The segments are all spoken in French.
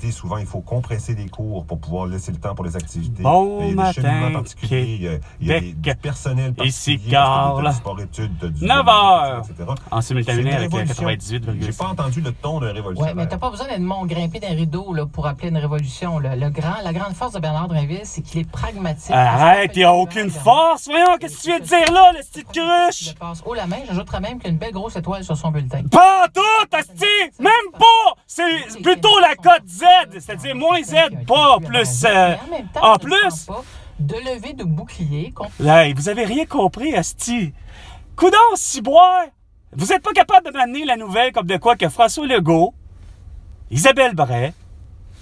activités, souvent, il faut compresser les cours pour pouvoir laisser le temps pour les activités. Bon il y a des matin, cheminements particuliers, il y a du personnel particulier, ici Carl. du sport-études, du 9h, etc. en simultané avec révolution. 98,5. J'ai pas entendu le ton d'un révolutionnaire. Oui, mais t'as pas besoin d'être grimper d'un rideau là, pour appeler une révolution. Là. La grande force de Bernard Drinville, c'est qu'il est pragmatique. Arrête, il n'y a aucune force. Voyons, qu'est-ce que tu viens de dire là, le style cruche? Je passe haut la main, j'ajouterais même qu'il y a une belle grosse étoile sur son bulletin. Pas tout, asti! Même pas! C'est plutôt la cote Z, c'est-à-dire moins Z, pas plus A+. De lever de bouclier contre... Hey, vous avez rien compris, asti. Coudon, ciboire! Vous êtes pas capable de m'amener la nouvelle comme de quoi que François Legault, Isabelle Bray,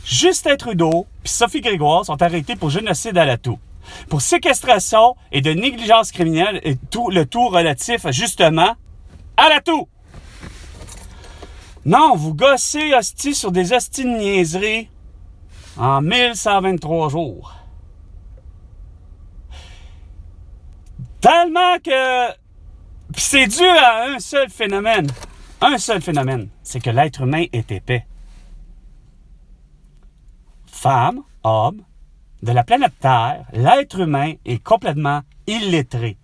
Justin Trudeau puis Sophie Grégoire sont arrêtés pour génocide à la toux, pour séquestration et de négligence criminelle et le tout relatif, justement, à la toux. Non, vous gossez, hostie, sur des hosties de niaiseries en 1123 jours. Tellement que... Puis c'est dû à un seul phénomène. Un seul phénomène. C'est que l'être humain est épais. Femme, homme, de la planète Terre, l'être humain est complètement illettré.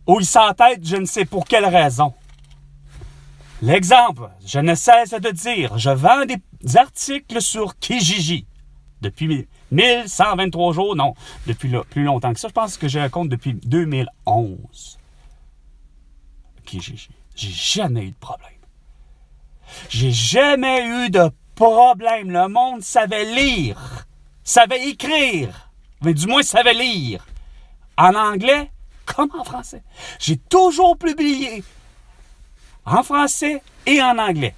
Ou il s'entête, je ne sais pour quelle raison. L'exemple, je ne cesse de dire, je vends des articles sur Kijiji. Depuis 1123 jours, non, depuis plus longtemps que ça. Je pense que j'ai un compte depuis 2011. Kijiji. J'ai jamais eu de problème. J'ai jamais eu de problème. Le monde savait lire, savait écrire, mais du moins savait lire. En anglais comme en français. J'ai toujours publié en français et en anglais.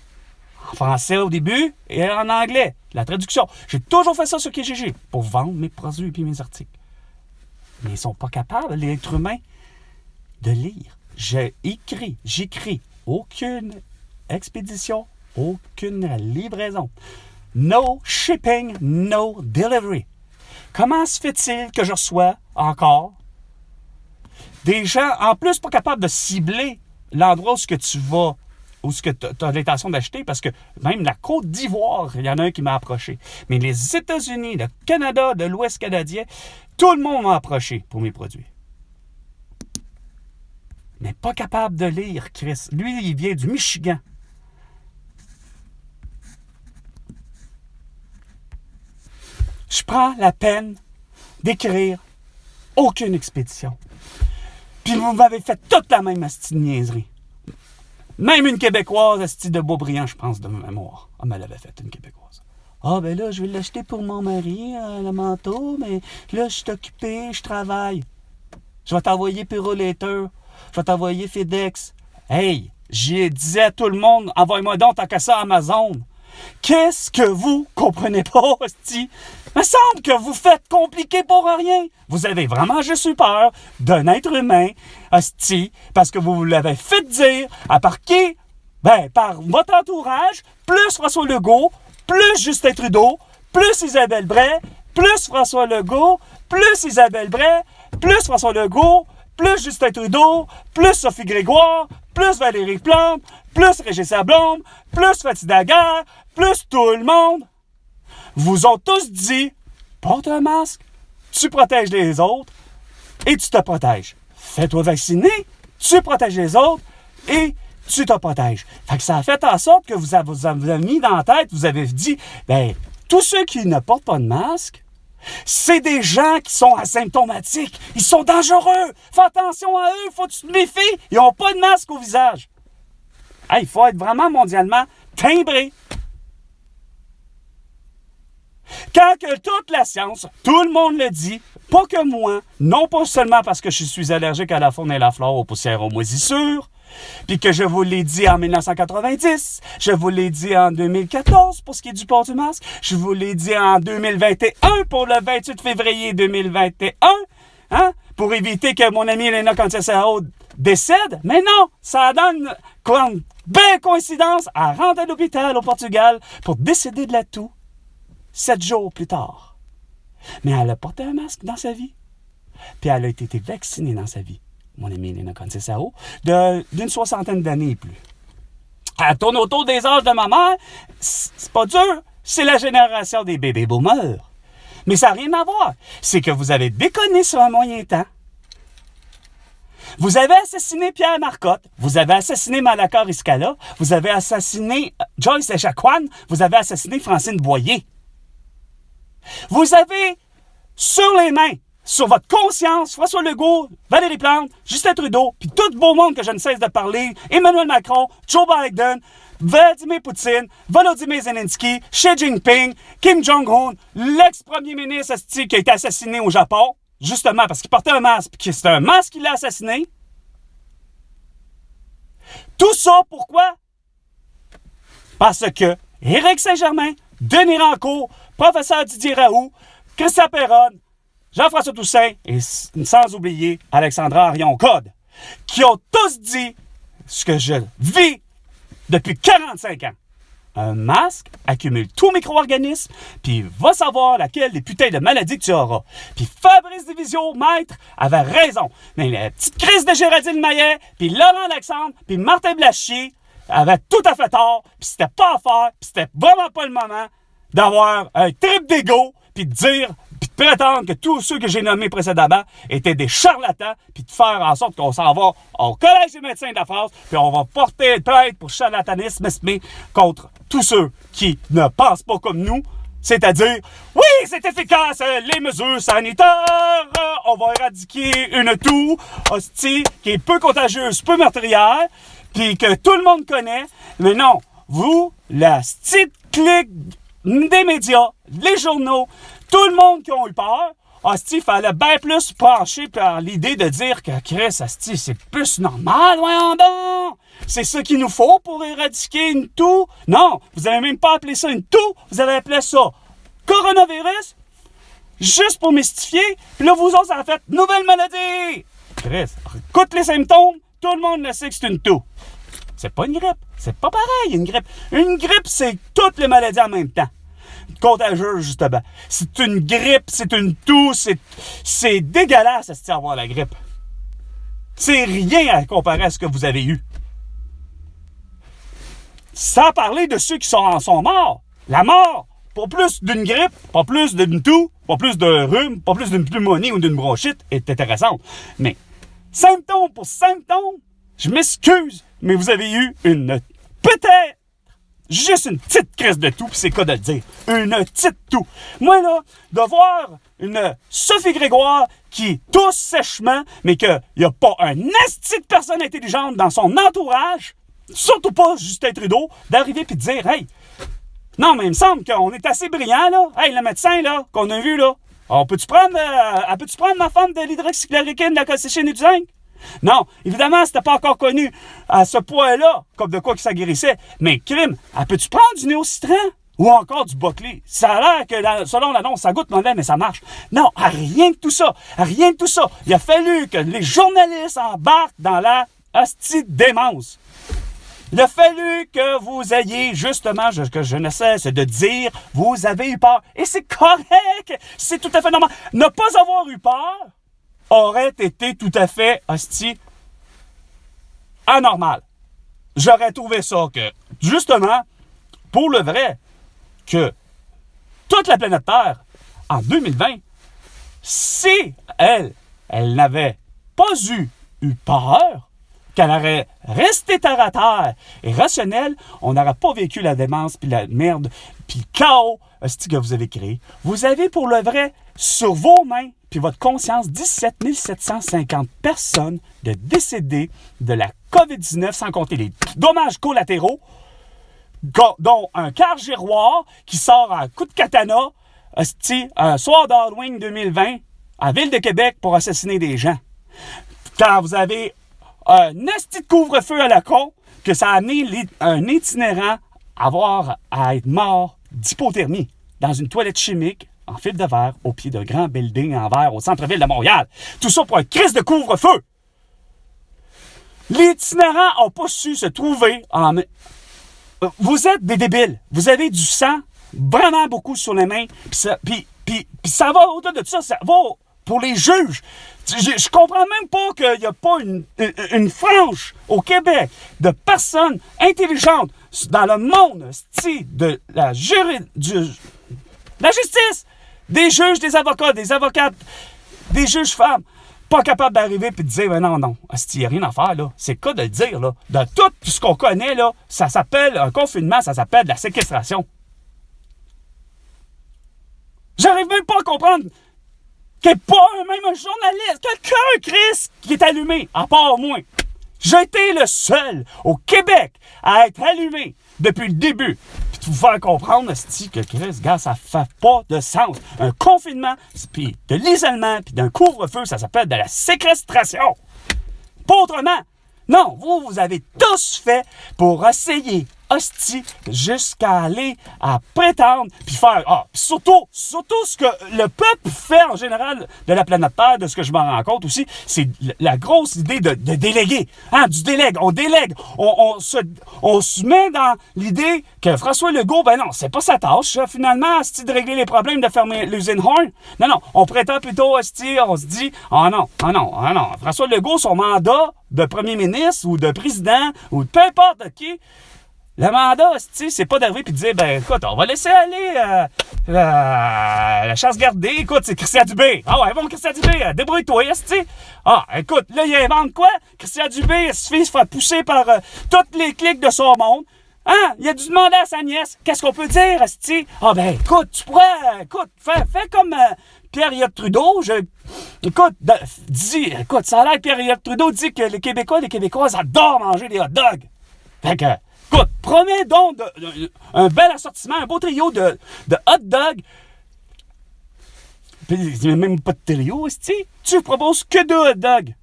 En français au début et en anglais. La traduction. J'ai toujours fait ça sur Kijiji pour vendre mes produits et mes articles. Mais ils ne sont pas capables, l'être humain, de lire. J'écris. Aucune expédition, aucune livraison. No shipping, no delivery. Comment se fait-il que je reçois encore des gens, en plus, pas capables de cibler l'endroit où tu vas, où tu as l'intention d'acheter, parce que même la Côte d'Ivoire, il y en a un qui m'a approché. Mais les États-Unis, le Canada, de l'Ouest canadien, tout le monde m'a approché pour mes produits. Mais pas capable de lire, Chris. Lui, il vient du Michigan. Je prends la peine d'écrire aucune expédition. Puis vous m'avez fait toute la même asti de niaiserie. Même une Québécoise, asti de Beaubriand, je pense, de mémoire. Ah, mais elle avait fait une Québécoise. Ah, ben là, je vais l'acheter pour mon mari, le manteau, mais là, je suis occupé, je travaille. Je vais t'envoyer Purolator. Je vais t'envoyer FedEx. Hey, j'ai dit à tout le monde, envoie-moi donc tant qu'à ça Amazon. Qu'est-ce que vous comprenez pas, hostie? Il me semble que vous faites compliqué pour rien. Vous avez vraiment juste eu peur d'un être humain, hostie, parce que vous l'avez fait dire à par qui? Ben, par votre entourage, plus François Legault, plus Justin Trudeau, plus Isabelle Bray, plus François Legault, plus Isabelle Bray, plus François Legault, plus Justin Trudeau, plus Sophie Grégoire, plus Valérie Plante, plus Régis Sablon, plus Fatih Daguerre, plus tout le monde, vous ont tous dit, porte un masque, tu protèges les autres et tu te protèges. Fais-toi vacciner, tu protèges les autres et tu te protèges. Fait que ça a fait en sorte que vous avez mis dans la tête, vous avez dit, ben, tous ceux qui ne portent pas de masque, c'est des gens qui sont asymptomatiques. Ils sont dangereux. Fais attention à eux. Faut que tu te méfies. Ils n'ont pas de masque au visage. Hey, il faut être vraiment mondialement timbré. Quand que toute la science, tout le monde le dit, pas que moi, non pas seulement parce que je suis allergique à la faune et la flore, aux poussières, aux moisissures, puis que je vous l'ai dit en 1990, je vous l'ai dit en 2014 pour ce qui est du port du masque, je vous l'ai dit en 2021 pour le 28 février 2021, hein, pour éviter que mon ami Elena Cantiacao décède. Mais non, ça donne comme belle coïncidence, elle rentre à l'hôpital au Portugal pour décéder de la toux 7 jours plus tard. Mais elle a porté un masque dans sa vie, puis elle a été vaccinée dans sa vie. Mon ami Elena Cantiacao, d'une 60aine d'années et plus. Elle tourne autour des âges de ma mère. C'est pas dur. C'est la génération des bébés boomers. Mais ça n'a rien à voir. C'est que vous avez déconné sur un moyen temps. Vous avez assassiné Pierre Marcotte. Vous avez assassiné Malaka Riscala. Vous avez assassiné Joyce Echaquan. Vous avez assassiné Francine Boyer. Vous avez sur les mains, sur votre conscience, François Legault, Valérie Plante, Justin Trudeau, puis tout le beau monde que je ne cesse de parler, Emmanuel Macron, Joe Biden, Vladimir Poutine, Volodymyr Zelensky, Xi Jinping, Kim Jong-un, l'ex-premier ministre qui a été assassiné au Japon, justement parce qu'il portait un masque, puis c'est un masque qui l'a assassiné. Tout ça, pourquoi? Parce que Éric Saint-Germain, Denis Rancourt, professeur Didier Raoult, Christian Perronne, Jean-François Toussaint et sans oublier Alexandra Arion-Code, qui ont tous dit ce que je vis depuis 45 ans. Un masque accumule tout micro-organisme, puis va savoir laquelle des putains de maladies que tu auras. Puis Fabrice Division, maître, avait raison. Mais la petite crise de Géraldine Maillet, puis Laurent Alexandre, puis Martin Blachier avaient tout à fait tort, puis c'était pas à faire, puis c'était vraiment pas le moment d'avoir un trip d'ego, puis de dire, puis de prétendre que tous ceux que j'ai nommés précédemment étaient des charlatans, puis de faire en sorte qu'on s'en va au Collège des médecins de la France, puis on va porter plainte pour charlatanisme contre tous ceux qui ne pensent pas comme nous, c'est-à-dire, oui, c'est efficace, les mesures sanitaires, on va éradiquer une toux, hostie, qui est peu contagieuse, peu meurtrière, puis que tout le monde connaît, mais non, vous, la petite clique des médias, les journaux, tout le monde qui ont eu peur, hostie, il fallait bien plus pencher par l'idée de dire que Chris, hostie, c'est plus normal, voyons donc! C'est ça qu'il nous faut pour éradiquer une toux? Non, vous n'avez même pas appelé ça une toux, vous avez appelé ça coronavirus, juste pour mystifier, puis là, vous autres, ça a fait nouvelle maladie! Chris, écoute les symptômes, tout le monde le sait que c'est une toux. C'est pas une grippe, c'est pas pareil, une grippe. Une grippe, c'est toutes les maladies en même temps. Contagieuse, justement. C'est une grippe, c'est une toux, c'est dégueulasse à avoir la grippe. C'est rien à comparer à ce que vous avez eu. Sans parler de ceux qui sont morts. La mort, pas plus d'une grippe, pas plus d'une toux, pas plus d'un rhume, pas plus d'une pneumonie ou d'une bronchite, est intéressante. Mais, symptôme pour symptôme, je m'excuse, mais vous avez eu peut-être, juste une petite crise de toux, puis c'est quoi de le dire? Une petite toux. Moi, là, de voir une Sophie Grégoire qui tousse sèchement, mais qu'il n'y a pas un esti de personne intelligente dans son entourage, surtout pas Justin Trudeau, d'arriver puis de dire, hey, non, mais il me semble qu'on est assez brillant, là. Hey, le médecin, là, qu'on a vu, là, peux-tu prendre ma femme de l'hydroxychloroquine, de la colchicine et du zinc? Non, évidemment, c'était pas encore connu à ce point-là, comme de quoi que ça guérissait. Mais crime, peux-tu prendre du néocitran ou encore du Boclé? Ça a l'air que, selon l'annonce, ça goûte mauvais, mais ça marche. Non, rien de tout ça. Rien de tout ça. Il a fallu que les journalistes embarquent dans la hostie de démence. Il a fallu que vous ayez, justement, que je ne cesse de dire, vous avez eu peur. Et c'est correct. C'est tout à fait normal. Ne pas avoir eu peur aurait été tout à fait, hostie, anormal. J'aurais trouvé ça que, justement, pour le vrai, que toute la planète Terre, en 2020, si elle n'avait pas eu peur, qu'elle aurait resté terre à terre et rationnelle, on n'aurait pas vécu la démence, puis la merde, puis le chaos que vous avez créé. Vous avez, pour le vrai, sur vos mains, puis votre conscience, 17 750 personnes de décédées de la COVID-19, sans compter les dommages collatéraux, dont un quart giroir qui sort un coup de katana, un soir d'Halloween 2020, à Ville de Québec pour assassiner des gens. Quand vous avez un esti de couvre-feu à la con, que ça a amené un itinérant à être mort d'hypothermie dans une toilette chimique en fil de verre au pied d'un grand building en verre au centre-ville de Montréal. Tout ça pour une crise de couvre-feu. Les itinérants n'ont pas su se trouver en... Vous êtes des débiles. Vous avez du sang, vraiment beaucoup sur les mains. Puis ça va au-delà de ça. Ça va pour les juges. Je comprends même pas qu'il n'y a pas une frange au Québec de personnes intelligentes dans le monde de la justice, des juges, des avocats, des avocates, des juges femmes, pas capables d'arriver et de dire, ben non, il n'y a rien à faire, là. C'est le cas de le dire, là. De tout ce qu'on connaît, là, ça s'appelle un confinement, ça s'appelle de la séquestration. J'arrive même pas à comprendre qu'il n'y ait pas même un journaliste, quelqu'un, Chris, qui est allumé, à part moi. J'ai été le seul au Québec à être allumé depuis le début. Puis de vous faire comprendre, que Chris, gars, ça fait pas de sens. Un confinement, puis de l'isolement, puis d'un couvre-feu, ça s'appelle de la séquestration. Pas autrement. Non, vous avez tous fait pour essayer, hostie, jusqu'à aller à prétendre, puis faire, puis surtout ce que le peuple fait en général de la planète Terre, de ce que je m'en rends compte aussi, c'est la grosse idée de déléguer. Du délègue, on délègue, on se met dans l'idée que François Legault, ben non, c'est pas sa tâche, finalement, hostie, de régler les problèmes, de fermer l'usine Horn. Non, on prétend plutôt, hostie, on se dit, non, François Legault, son mandat de premier ministre ou de président ou de peu importe qui, le mandat, c'est pas d'arriver et de dire, ben écoute, on va laisser aller la chasse gardée. Écoute, c'est Christian Dubé. Bon, Christian Dubé, débrouille-toi, écoute, là, il invente quoi? Christian Dubé, il se fait pousser par toutes les cliques de son monde. Il a dû demander à sa nièce, qu'est-ce qu'on peut dire, esti? Écoute, tu pourrais, fais comme Pierre-Yves Trudeau, écoute, ça a l'air que Pierre-Yves Trudeau dit que les Québécoises adorent manger des hot dogs. Fait que, écoute, promets donc un bel assortiment, un beau trio de hot dogs. Puis, il n'y a même pas de trio, esti. Tu proposes que de hot dogs.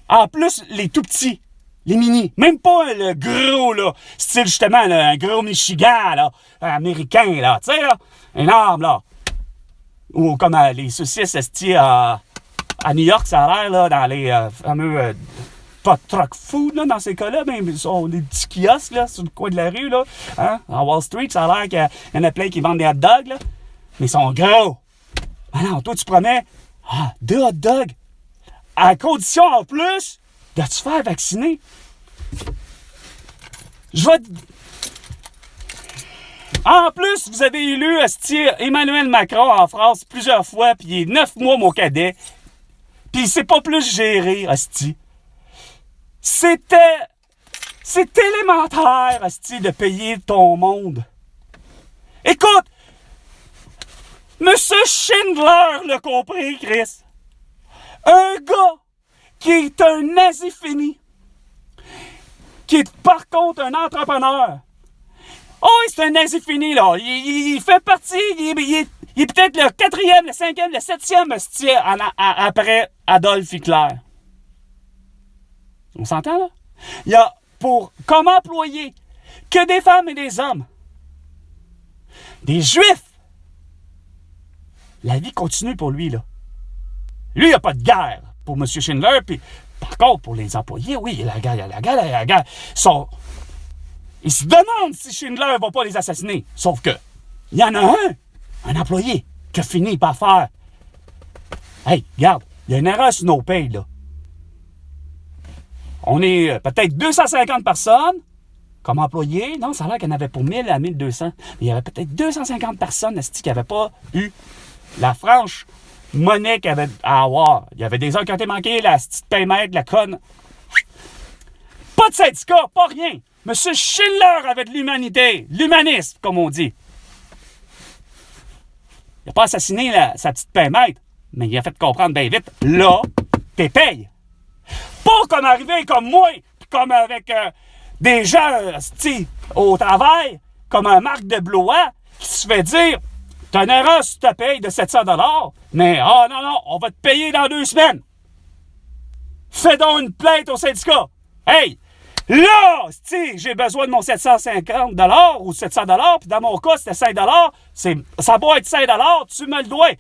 En plus, les tout petits. Les mini. Même pas le gros, là. Style, justement, là, un gros Michigan, là. Américain, là. Tu sais, là. Énorme, là. Ou comme les saucisses, esti, à New York, ça a l'air, là, dans les fameux... pas truck food, là, dans ces cas-là, mais ils sont des petits kiosques, là, sur le coin de la rue, là. À Wall Street, ça a l'air qu'il y en a plein qui vendent des hot dogs, là. Mais ils sont gros. Non, toi, tu promets 2 hot dogs. À condition, en plus, de te faire vacciner. En plus, vous avez élu Emmanuel Macron en France plusieurs fois, puis il est 9 mois mon cadet, puis il sait pas plus gérer, hostie. C'est élémentaire, hostie, de payer ton monde. Écoute, Monsieur Schindler l'a compris, Chris. Un gars qui est un nazi fini, qui est par contre un entrepreneur. C'est un nazi fini, là. Il fait partie, il est peut-être le 4e, le 5e, le 7e hostie après Adolf Hitler. On s'entend, là? Il y a comme employé que des femmes et des hommes. Des Juifs. La vie continue pour lui, là. Lui, il n'y a pas de guerre pour M. Schindler, puis par contre, pour les employés, oui, il y a la guerre. Ils se demandent si Schindler ne va pas les assassiner. Sauf que, il y en a un employé, qui a fini par faire. Hey, regarde, il y a une erreur sur nos payes, là. On est peut-être 250 personnes comme employés. Non, ça a l'air qu'il y en avait pour 1000 à 1200. Mais il y avait peut-être 250 personnes qui n'avaient pas eu la franche monnaie qu'il y avait à avoir. Il y avait des heures qui ont été manquées, la petite paymètre, la conne. Pas de syndicat, pas rien. Monsieur Schindler avait de l'humanité, l'humanisme, comme on dit. Il n'a pas assassiné sa petite paymètre, mais il a fait comprendre bien vite, là, t'es payes. Pas comme arrivé comme moi, comme avec des gens au travail, comme un Marc de Blois, qui se fait dire, t'as une erreur sur ta paye de 700$, mais non, on va te payer dans 2 semaines. Fais donc une plainte au syndicat. Hey, là, j'ai besoin de mon 750$ ou 700$, puis dans mon cas, c'était 5$. Ça doit être 5$, tu me le dois.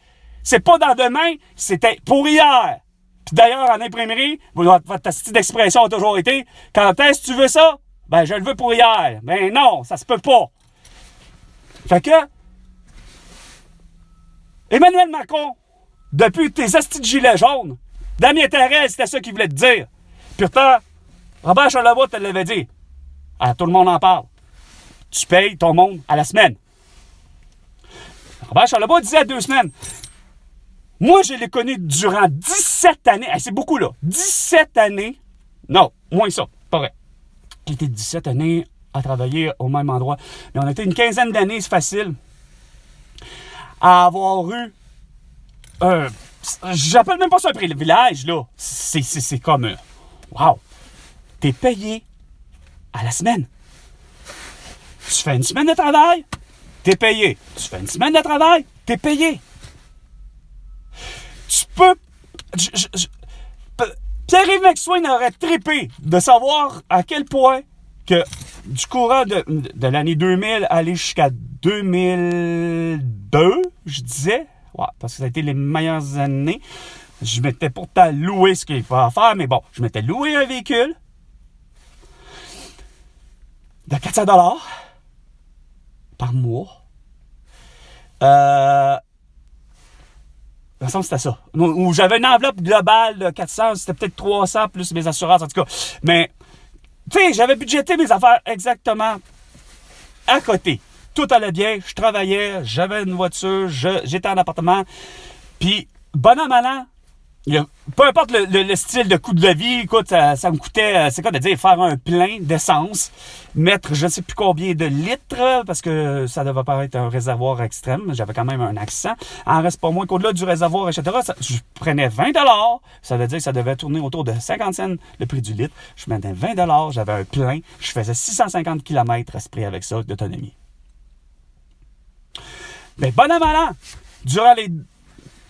C'est pas dans demain, c'était pour hier. Puis d'ailleurs, en imprimerie, votre style d'expression a toujours été, quand est-ce que tu veux ça? Ben, je le veux pour hier. Ben non, ça se peut pas. Fait que, Emmanuel Macron, depuis tes astis de gilets jaunes. Damien Terrell, c'était ça qu'il voulait te dire. Pourtant, Robert Charlebois te l'avait dit. Alors, tout le monde en parle. Tu payes ton monde à la semaine. Robert Charlebois disait à 2 semaines. Moi, je l'ai connu durant 17 années. C'est beaucoup, là. 17 années. Non, moins que ça. Pas vrai. J'ai été 17 années à travailler au même endroit. Mais on a été une quinzaine d'années, c'est facile, à avoir eu... j'appelle même pas ça un privilège, là. C'est comme... wow! T'es payé à la semaine. Tu fais une semaine de travail, t'es payé. Tu fais une semaine de travail, t'es payé. Tu peux... Pierre-Yves McSwain aurait trippé de savoir à quel point que du courant de l'année 2000 aller jusqu'à 2002, je disais, ouais, parce que ça a été les meilleures années. Je m'étais pourtant loué ce qu'il fallait faire, mais bon, je m'étais loué un véhicule de 400 $ par mois. Il me semble que c'était ça. Où j'avais une enveloppe globale de 400, c'était peut-être 300 plus mes assurances, en tout cas. Mais, tu sais, j'avais budgété mes affaires exactement à côté. Tout allait bien, je travaillais, j'avais une voiture, j'étais en appartement. Puis, bon an, mal an, peu importe le style de coût de vie, écoute, ça me coûtait, c'est quoi de dire, faire un plein d'essence, mettre je ne sais plus combien de litres, parce que ça devait paraître un réservoir extrême, j'avais quand même un accent, en reste pas moins qu'au-delà du réservoir, etc., je prenais 20 $, ça veut dire que ça devait tourner autour de 50 cents le prix du litre, je mettais 20 $, j'avais un plein, je faisais 650 km esprit avec ça d'autonomie. Mais bon an, mal an, durant les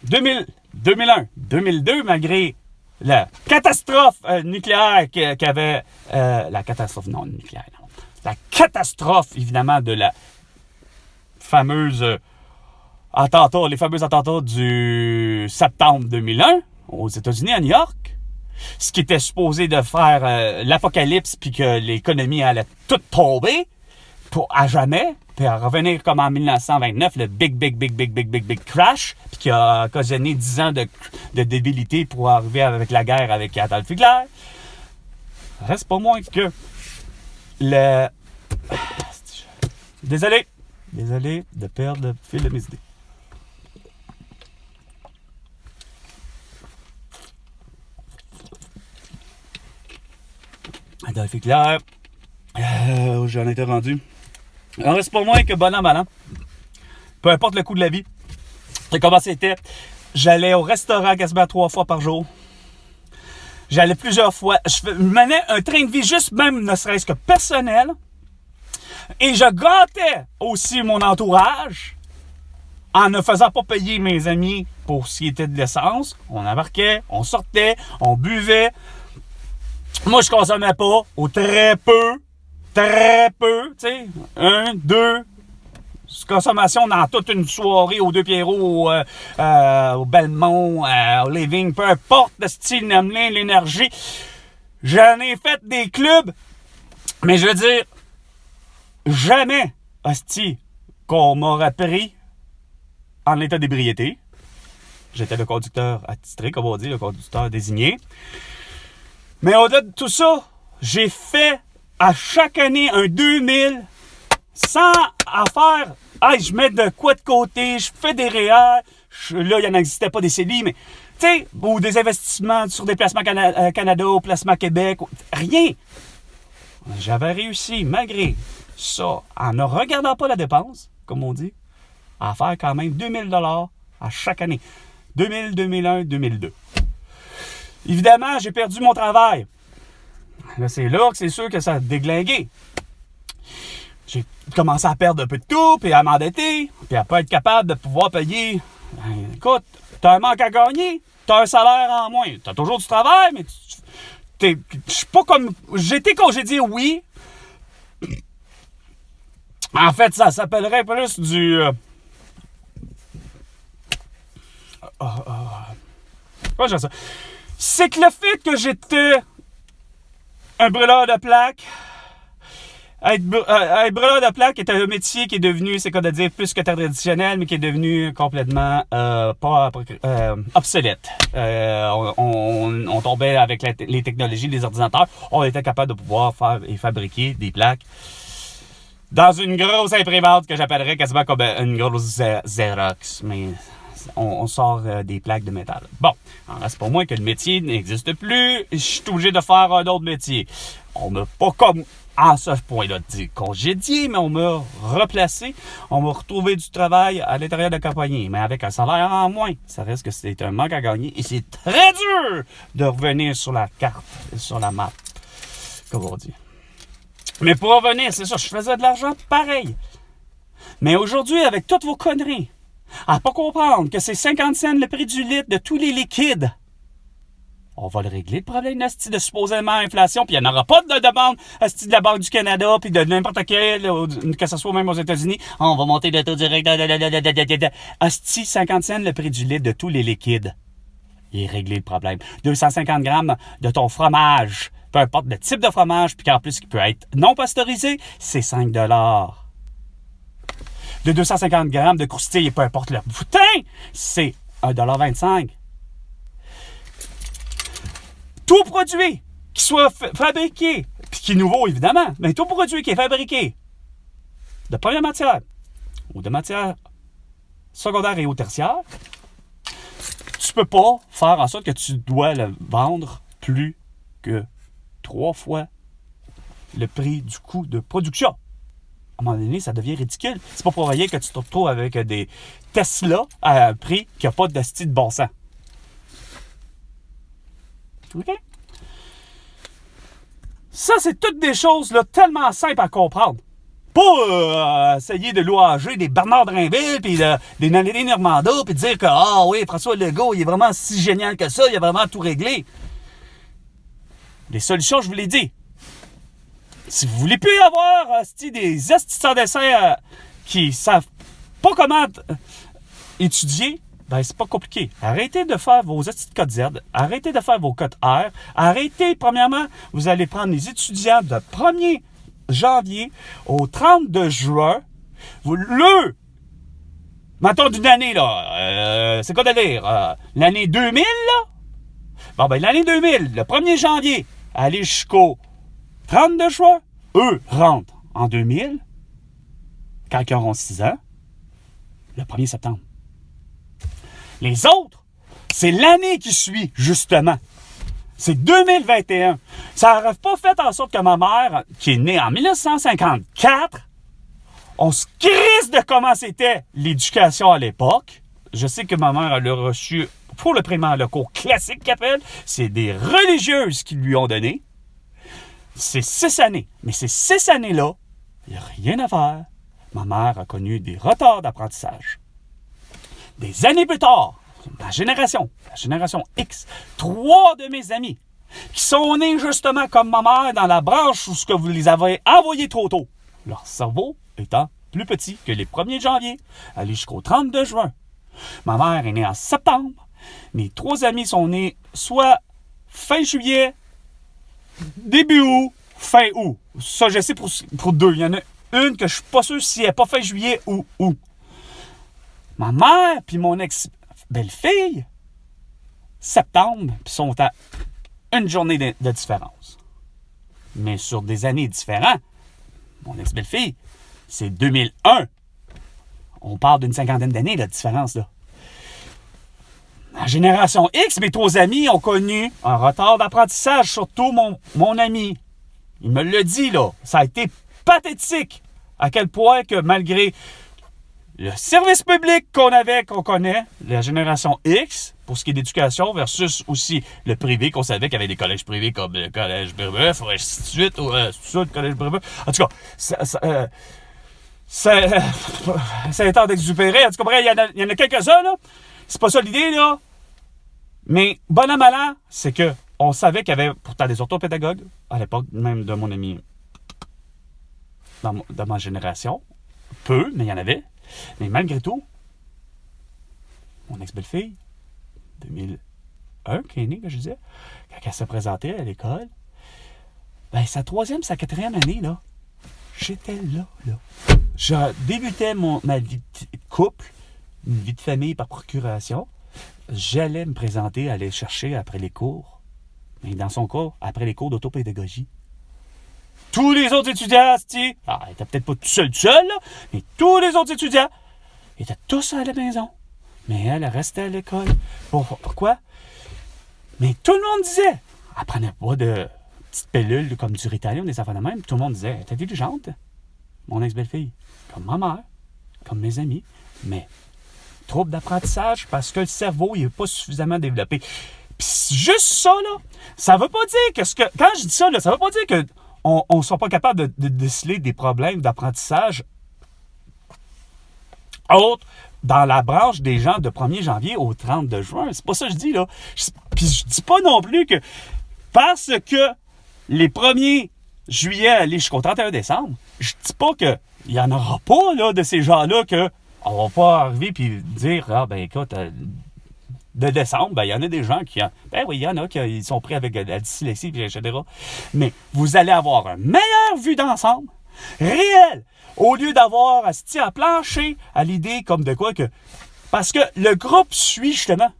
2001, 2002, malgré la catastrophe nucléaire qu'avait... la catastrophe, non, nucléaire, non. La catastrophe, évidemment, de la fameuse attentat, les fameux attentats du septembre 2001 aux États-Unis, à New York. Ce qui était supposé de faire l'apocalypse puis que l'économie allait toute tomber à jamais. Puis à revenir comme en 1929, le big crash, puis qui a occasionné 10 ans de débilité pour arriver avec la guerre avec Adolf Hitler. Reste pas moins que le... Désolé de perdre le fil de mes idées. Adolf Hitler, j'en étais rendu. Alors, reste pas moins que bon an, mal an. Peu importe le coût de la vie. Et comment c'était? J'allais au restaurant quasiment 3 fois par jour. J'allais plusieurs fois. Je menais un train de vie juste même, ne serait-ce que personnel. Et je gâtais aussi mon entourage en ne faisant pas payer mes amis pour ce qui était de l'essence. On embarquait, on sortait, on buvait. Moi, je consommais pas, ou très peu, tu sais, 1, 2, consommation dans toute une soirée aux Deux Pierrots, au Belmont, au Living, peu importe le style, l'énergie. J'en ai fait des clubs, mais je veux dire, jamais, hostie, qu'on m'aurait pris en état d'ébriété. J'étais le conducteur attitré, comme on dit, le conducteur désigné. Mais au-delà de tout ça, j'ai fait à chaque année un 2000 sans affaire. Hey, je mets de quoi de côté, je fais des REER. Là, il n'existait pas des CELI, mais tu sais, ou des investissements sur des placements Canada ou placements Québec. Rien. J'avais réussi, malgré ça, en ne regardant pas la dépense, comme on dit, à faire quand même 2000 $ à chaque année. 2000, 2001, 2002. Évidemment, j'ai perdu mon travail. Là, c'est là que c'est sûr que ça a déglingué. J'ai commencé à perdre un peu de tout, puis à m'endetter, puis à pas être capable de pouvoir payer. Ben, écoute, t'as un manque à gagner, t'as un salaire en moins. T'as toujours du travail, mais je suis pas comme... J'ai été congédié, oui. En fait, ça s'appellerait plus du... Quoi, j'ai ça? C'est que le fait que j'étais un brûleur de plaques, être brûleur de plaques est un métier qui est devenu, c'est quoi de dire, plus que traditionnel, mais qui est devenu complètement obsolète. On tombait avec les technologies, les ordinateurs, on était capable de pouvoir faire et fabriquer des plaques dans une grosse imprimante que j'appellerais quasiment comme une grosse Xerox, mais on sort des plaques de métal. Bon, alors c'est pour moi que le métier n'existe plus, je suis obligé de faire un autre métier. On m'a pas comme à ce point-là dit congédié, mais on m'a replacé, on m'a retrouvé du travail à l'intérieur de la compagnie, mais avec un salaire en moins. Ça reste que c'est un manque à gagner et c'est très dur de revenir sur la carte, sur la map, comme on dit. Mais pour revenir, c'est ça, je faisais de l'argent pareil. Mais aujourd'hui, avec toutes vos conneries, à pas comprendre que c'est 50 cents le prix du litre de tous les liquides, on va le régler, le problème de supposément inflation, puis il n'y en aura pas de demande de la Banque du Canada, puis de n'importe quel, que ce soit même aux États-Unis, on va monter le taux direct, asti, 50 cents le prix du litre de tous les liquides. Il est réglé le problème. 250 grammes de ton fromage, peu importe le type de fromage, puis qu'en plus il peut être non pasteurisé, c'est 5 $. De 250 grammes de croustilles, peu importe le boutin, c'est 1,25 $. Tout produit qui soit fabriqué, puis qui est nouveau évidemment, mais tout produit qui est fabriqué de première matière ou de matière secondaire et ou tertiaire, tu peux pas faire en sorte que tu dois le vendre plus que 3 fois le prix du coût de production. À un moment donné, ça devient ridicule. C'est pas pour rien que tu te retrouves avec des Tesla à un prix qui n'a pas de style de bon sens. OK? Ça, c'est toutes des choses là, tellement simples à comprendre. Pas essayer de louager des Bernard Drinville puis des Nancy Normando puis dire que ah oui, François Legault, il est vraiment si génial que ça, il a vraiment tout réglé. Les solutions, je vous l'ai dit. Si vous voulez plus avoir des estis sans dessin qui savent pas comment étudier, ben c'est pas compliqué. Arrêtez de faire vos estis de code Z, arrêtez de faire vos codes R, arrêtez, premièrement, vous allez prendre les étudiants de 1er janvier au 32 juin, mettons d'une année, là, c'est quoi de lire? L'année 2000, là? Bon, ben l'année 2000, le 1er janvier, allez jusqu'au 32 juin, eux rentrent en 2000, quand ils auront 6 ans, le 1er septembre. Les autres, c'est l'année qui suit, justement. C'est 2021. Ça n'aurait pas fait en sorte que ma mère, qui est née en 1954, on se crisse de comment c'était l'éducation à l'époque. Je sais que ma mère, elle a reçu, pour le primaire, le cours classique qu'elle appelle, c'est des religieuses qui lui ont donné. C'est 6 années. Mais ces 6 années-là, il n'y a rien à faire. Ma mère a connu des retards d'apprentissage. Des années plus tard, la génération X, 3 de mes amis qui sont nés justement comme ma mère dans la branche où ce que vous les avez envoyés trop tôt. Leur cerveau étant plus petit que les 1er janvier, aller jusqu'au 32 juin. Ma mère est née en septembre. Mes 3 amis sont nés soit fin juillet, début août, fin août. Ça, je sais pour 2. Il y en a une que je suis pas sûr si elle n'est pas fin juillet ou août. Ma mère puis mon ex-belle-fille, septembre, puis sont à une journée de différence. Mais sur des années différentes, mon ex-belle-fille, c'est 2001. On parle d'une 50aine d'années, la différence, là. La génération X, mes 3 amis ont connu un retard d'apprentissage, surtout mon ami. Il me l'a dit, là. Ça a été pathétique. À quel point que malgré le service public qu'on connaît, la génération X, pour ce qui est d'éducation, versus aussi le privé, qu'on savait qu'il y avait des collèges privés comme le collège Brebeuf, ou ainsi de suite, ou le collège Brebeuf. En tout cas, c'est un temps d'exupérer. En tout cas, il y en a quelques-uns, là. C'est pas ça l'idée, là. Mais, bon an, mal an, c'est que on savait qu'il y avait pourtant des orthopédagogues, à l'époque, même de mon ami, dans ma génération. Peu, mais il y en avait. Mais malgré tout, mon ex-belle-fille, 2001, qui est née, que je disais, quand elle se présentait à l'école, ben sa 3e, sa 4e année, là, j'étais là. Je débutais ma vie de couple, une vie de famille par procuration. J'allais me présenter, aller chercher après les cours. Mais dans son cas, après les cours d'autopédagogie. Tous les autres étudiants, il était peut-être pas tout seul, là, mais tous les autres étudiants étaient tous à la maison. Mais elle restait à l'école. Pourquoi? Mais tout le monde disait, elle prenait pas de petites pilules comme du Ritalin ou des affaires de même. Tout le monde disait, elle est intelligente, mon ex-belle-fille. Comme ma mère, comme mes amis. Mais trouble d'apprentissage parce que le cerveau, il n'est pas suffisamment développé. Puis juste ça, là, ça veut pas dire que quand je dis ça, là, ça veut pas dire que on ne soit pas capable de déceler des problèmes d'apprentissage autres dans la branche des gens de 1er janvier au 30 juin. C'est pas ça que je dis, là. Puis je dis pas non plus que parce que les 1er juillet aller jusqu'au 31 décembre, je dis pas qu'il y en aura pas, là, de ces gens-là que on va pas arriver puis dire, écoute, de décembre, il y en a des gens qui... Ben oui, il y en a qui sont pris avec la dyslexie, etc. Mais vous allez avoir une meilleure vue d'ensemble, réelle, au lieu d'avoir à plancher à l'idée comme de quoi que... Parce que le groupe suit, justement.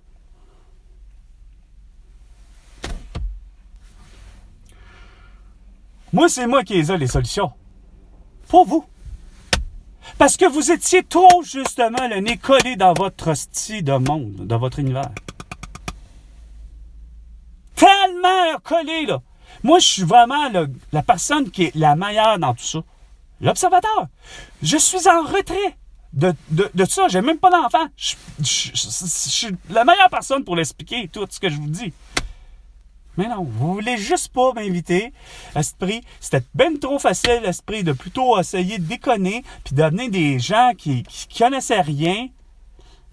Moi, c'est moi qui ai les solutions. Pour vous. Parce que vous étiez trop, justement, le nez collé dans votre style de monde, dans votre univers. Tellement collé, là. Moi, je suis vraiment la personne qui est la meilleure dans tout ça. L'observateur. Je suis en retrait de ça. J'ai même pas d'enfant. Je suis la meilleure personne pour l'expliquer, tout ce que je vous dis. Mais non, vous voulez juste pas m'inviter, Esprit. C'était bien trop facile, Esprit, de plutôt essayer de déconner puis d'amener des gens qui connaissaient rien,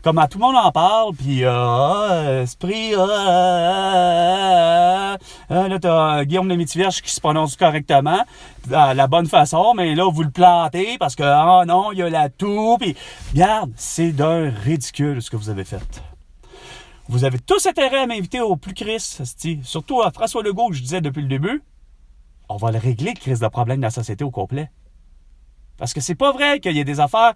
comme à tout le monde en parle, puis Esprit, là, t'as Guillaume Lemaitre-Vierge qui se prononce correctement, de la bonne façon, mais là, vous le plantez parce que, non, il y a la toux, puis regarde, c'est d'un ridicule ce que vous avez fait. Vous avez tous intérêt à m'inviter au plus Chris, surtout à François Legault, que je disais depuis le début. On va le régler, le crise de problème de la société au complet. Parce que c'est pas vrai qu'il y ait des affaires...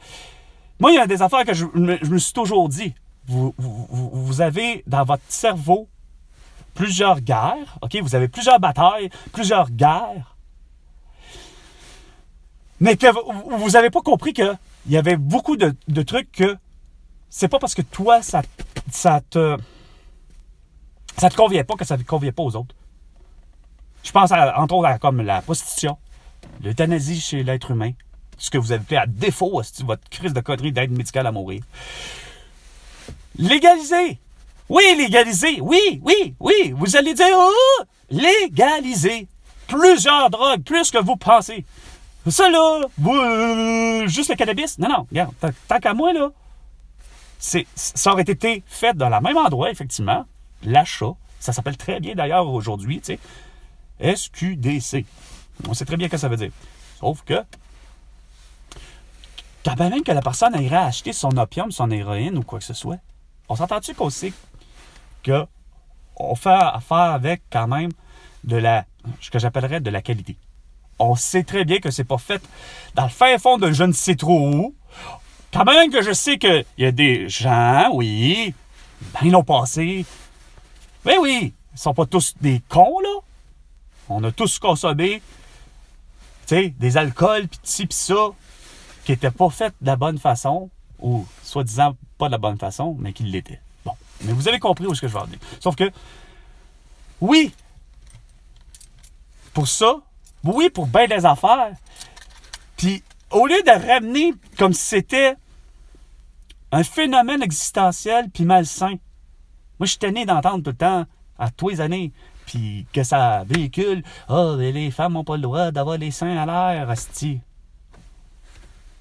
Moi, il y a des affaires que je me suis toujours dit. Vous avez dans votre cerveau plusieurs guerres, OK? Vous avez plusieurs batailles, plusieurs guerres. Mais que vous n'avez pas compris qu'il y avait beaucoup de trucs que c'est pas parce que toi, ça te convient pas que ça ne convient pas aux autres. Je pense entre autres à comme la prostitution, l'euthanasie chez l'être humain, ce que vous avez fait à défaut, votre crise de connerie d'aide médicale à mourir. Légaliser! Oui, légaliser! Oui! Vous allez dire, légaliser! Plusieurs drogues, plus que vous pensez. Ça là, juste le cannabis? Non, regarde, tant qu'à moi là, ça aurait été fait dans le même endroit, effectivement. L'achat. Ça s'appelle très bien d'ailleurs aujourd'hui, tu sais. SQDC. On sait très bien ce que ça veut dire. Sauf que, quand même que la personne irait acheter son opium, son héroïne ou quoi que ce soit, on s'entend-tu qu'on sait qu'on fait affaire avec quand même ce que j'appellerais de la qualité. On sait très bien que c'est pas fait dans le fin fond de je ne sais trop où. Quand même que je sais qu'il y a des gens, oui, ben l'ont passé. Mais oui, ils sont pas tous des cons, là. On a tous consommé, tu sais, des alcools, pis ci, pis ça, qui n'étaient pas faits de la bonne façon, ou soi-disant pas de la bonne façon, mais qui l'étaient. Bon, mais vous avez compris où est-ce que je vais en venir. Sauf que, oui, pour ça, oui, pour bien des affaires, puis au lieu de ramener comme si c'était un phénomène existentiel puis malsain. Moi, je suis tanné d'entendre tout le temps, à tous les années, puis que ça véhicule « mais les femmes n'ont pas le droit d'avoir les seins à l'air, asti. »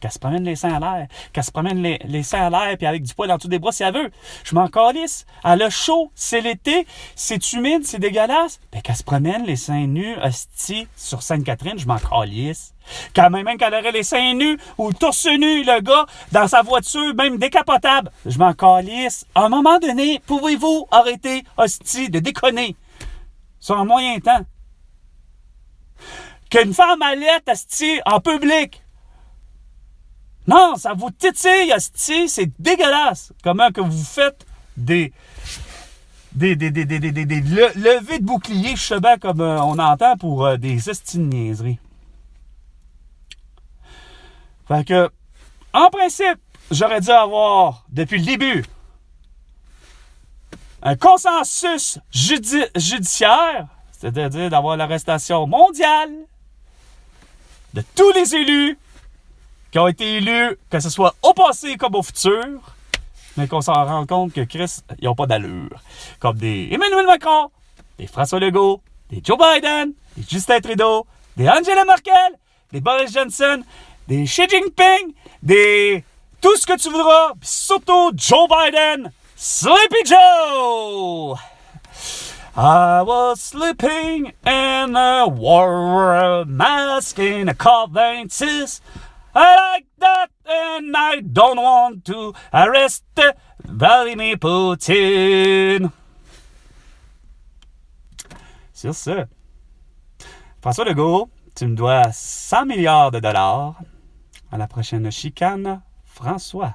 Qu'elle se promène les seins à l'air, qu'elle se promène les seins à l'air puis avec du poil en dessous des bras si elle veut. Je m'en calisse. Elle a chaud, c'est l'été, c'est humide, c'est dégueulasse. Ben, qu'elle se promène les seins nus, hostie, sur Sainte-Catherine, je m'en calisse. Quand même qu'elle aurait les seins nus ou torse nu, le gars, dans sa voiture, même décapotable, je m'en calisse. À un moment donné, pouvez-vous arrêter, hostie, de déconner sur un moyen temps? qu'une femme allait asti en public. Non, ça vous titille, asti, c'est dégueulasse. Comment que vous faites des levées de boucliers, je sais bien, comme on entend pour des esti de niaiseries. Fait que, en principe, j'aurais dû avoir, depuis le début, un consensus judiciaire, c'est-à-dire d'avoir l'arrestation mondiale de tous les élus qui ont été élus, que ce soit au passé comme au futur, mais qu'on s'en rende compte que Chris, ils n'ont pas d'allure. Comme des Emmanuel Macron, des François Legault, des Joe Biden, des Justin Trudeau, des Angela Merkel, des Boris Johnson, des Xi Jinping, des tout ce que tu voudras, puis surtout Joe Biden, Sleepy Joe! I was sleeping in a war mask in a COVID-19. I like that and I don't want to arrest Vladimir Poutine. Sur ce, François Legault, tu me dois 100 milliards de dollars. À la prochaine chicane, François.